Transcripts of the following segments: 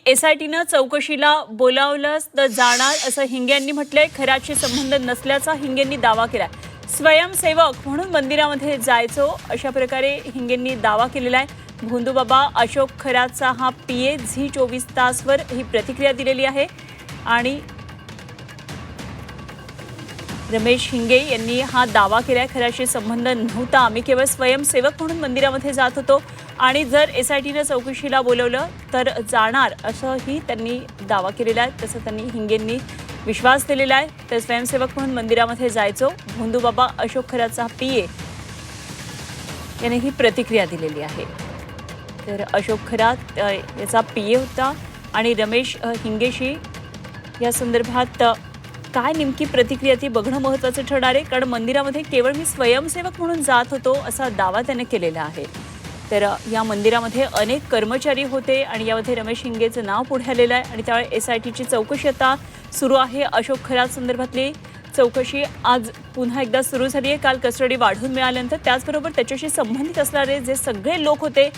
एसआयटीनं चौकशीला बोलावलंच तर जाणार असं हिंगे यांनी म्हटलंय. खऱ्याशी संबंध नसल्याचा हिंगेंनी दावा केलाय. स्वयंसेवक म्हणून मंदिरामध्ये जायचो अशा प्रकारे हिंगेंनी दावा केलेला आहे. भोंदूबाबा अशोक खराचा हा पीए झी 24 तासवर ही प्रतिक्रिया दिलेली आहे. आणि रमेश हिंगे यांनी हा दावा केलाय. खऱ्याशी संबंध नव्हता, आम्ही केवळ स्वयंसेवक म्हणून मंदिरामध्ये जात होतो आणि जर एसआयटीनं चौकशीला बोलवलं तर जाणार असंही त्यांनी दावा केलेला आहे. तसं त्यांनी हिंगेंनी विश्वास दिलेला आहे. तर स्वयंसेवक म्हणून मंदिरामध्ये जायचो. भोंदूबाबा अशोक खराचा पीए याने ही प्रतिक्रिया दिलेली आहे. तर अशोक खरात याचा पीए होता आणि रमेश हिंगेशी या संदर्भात काय नेमकी प्रतिक्रिया ती बघणं महत्त्वाचं ठरणार आहे. कारण मंदिरामध्ये केवळ मी स्वयंसेवक म्हणून जात होतो असा दावा त्याने केलेला आहे. तर या मंदिरामध्ये अनेक कर्मचारी होते आणि यामध्ये रमेश हिंगेचं नाव पुढे आलेलं आहे आणि त्यामुळे एसआयटीची चौकशी आता सुरू आहे. अशोक खरात संदर्भातली चौकशी आज पुन्हा एकदा सुरू झाली आहे. काल कस्टडी वाढवून मिळाल्यानंतर त्याचबरोबर त्याच्याशी संबंधित असणारे जे सगळे लोक होते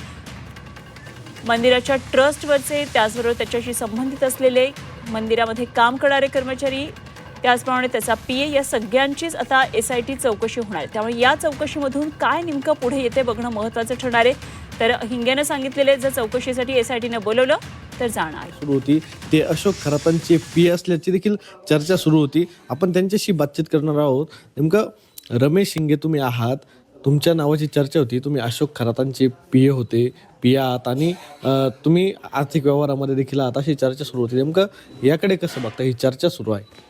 मंदिराच्या ट्रस्टवरचे, त्याचबरोबर त्याच्याशी संबंधित असलेले मंदिरामध्ये काम करणारे कर्मचारी, त्याचप्रमाणे त्याचा पीए, या सगळ्यांचीच आता एसआयटी चौकशी होणार आहे. त्यामुळे या चौकशीमधून काय नेमकं पुढे येते बघणं महत्त्वाचं ठरणार आहे. तर हिंगेनं सांगितलेले जर चौकशीसाठी एसआयटीनं बोलवलं तर जाणार. सुरू होती ते अशोक खरातांचे पीए असल्याची देखील चर्चा सुरू होती. आपण त्यांच्याशी बातचीत करणार आहोत. नेमकं रमेश हिंगे तुम्ही आहात, तुमच्या नावाची चर्चा होती, तुम्ही अशोक खरातांचे पीए होते, पीए आहात आणि तुम्ही आर्थिक व्यवहारामध्ये देखील आहात अशी चर्चा सुरू होती. नेमकं याकडे कसं बघता, ही चर्चा सुरू आहे?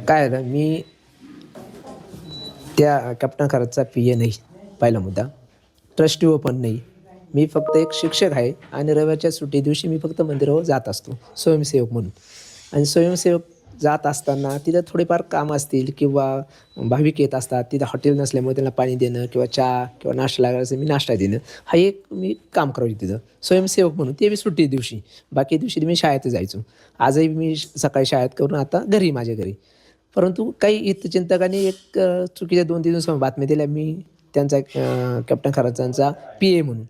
काय आहे ना, मी त्या कॅप्टन खरातचा पीए नाही. पहिला मुद्दा. ट्रस्टी पण नाही. मी फक्त एक शिक्षक आहे आणि रविवारच्या सुट्टी दिवशी मी फक्त मंदिरावर जात असतो स्वयंसेवक म्हणून. आणि स्वयंसेवक जात असताना तिथं थोडेफार काम असतील किंवा भाविक येत असतात, तिथं हॉटेल नसल्यामुळे त्यांना पाणी देणं किंवा चहा किंवा नाश्ता लागला असेल मी नाश्ता देणं, हा एक मी काम करायचं तिथं स्वयंसेवक म्हणून. ते मी सुट्टी दिवशी. बाकी दिवशी मी शाळेत जायचो. आजही मी सकाळी शाळेत करून आता घरी, माझ्या घरी. परंतु काही हितचिंतकांनी एक चुकीच्या 2-3 दिवसांमध्ये बातम्या दिल्या मी त्यांचा कॅप्टन खरातांचा पीए म्हणून.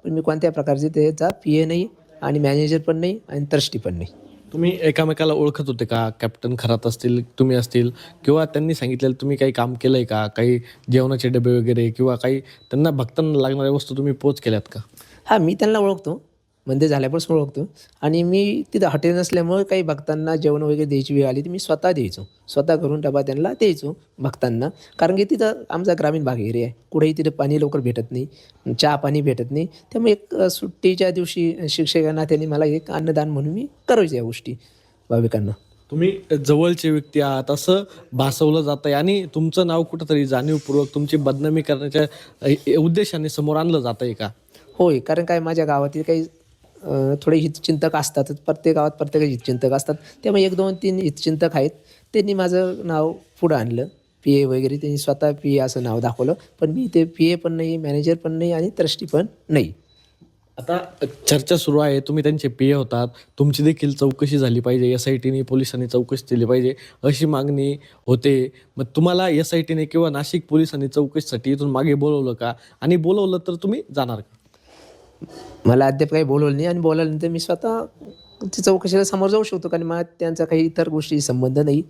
पण मी कोणत्या प्रकारचे त्याचा पीए नाही आणि मॅनेजर पण नाही आणि ट्रस्टी पण नाही. तुम्ही एकामेकाला ओळखत होते का? कॅप्टन खरात असतील, तुम्ही असतील, किंवा त्यांनी सांगितलेलं तुम्ही काही काम केलं आहे का? काही जेवणाचे डबे वगैरे किंवा काही त्यांना भक्तांना लागणाऱ्या वस्तू तुम्ही पोच केल्यात का? हां, मी त्यांना ओळखतो. मंदिर झाल्यापासून ओळखतो. आणि मी तिथं हॉटेल नसल्यामुळे काही भक्तांना जेवण वगैरे द्यायची वेळ आली तर मी स्वतः द्यायचो. स्वतः करून डबा त्यांना द्यायचो भक्तांना. कारण की तिथं आमचा ग्रामीण भाग एरिया आहे. कुठेही तिथं पाणी लवकर भेटत नाही, चहा पाणी भेटत नाही. त्यामुळे एक सुट्टीच्या दिवशी शिक्षकांना त्यांनी मला एक अन्नदान म्हणून मी करायचो या गोष्टी भाविकांना. तुम्ही जवळचे व्यक्ती आहात असं भासवलं जात आहे आणि तुमचं नाव कुठंतरी जाणीवपूर्वक तुमची बदनामी करण्याच्या उद्देशाने समोर आणलं जात आहे का? होय, कारण काय माझ्या गावातील काही थोडे हितचिंतक असतात. प्रत्येक गावात प्रत्येक हितचिंतक असतात. त्यामुळे 1-2-3 हितचिंतक आहेत. त्यांनी माझं नाव पुढं आणलं. पीए वगैरे त्यांनी स्वतः पीए असं नाव दाखवलं. पण मी ते पीए पण नाही, मॅनेजर पण नाही आणि ट्रस्टी पण नाही. आता चर्चा सुरू आहे, तुम्ही त्यांचे पीए होतात, तुमची देखील चौकशी झाली पाहिजे, एसआयटीने पोलिसांनी चौकशी केली पाहिजे अशी मागणी होते. मग तुम्हाला एसआयटीने किंवा नाशिक पोलिसांनी चौकशीसाठी इथून मागे बोलवलं का? आणि बोलवलं तर तुम्ही जाणार का? मला अद्याप काही बोलवलं नाही आणि बोलावल्यानंतर मी स्वतः ती चौकशीला समोर जाऊ शकतो. कारण मला त्यांचा काही इतर गोष्टी संबंध नाही.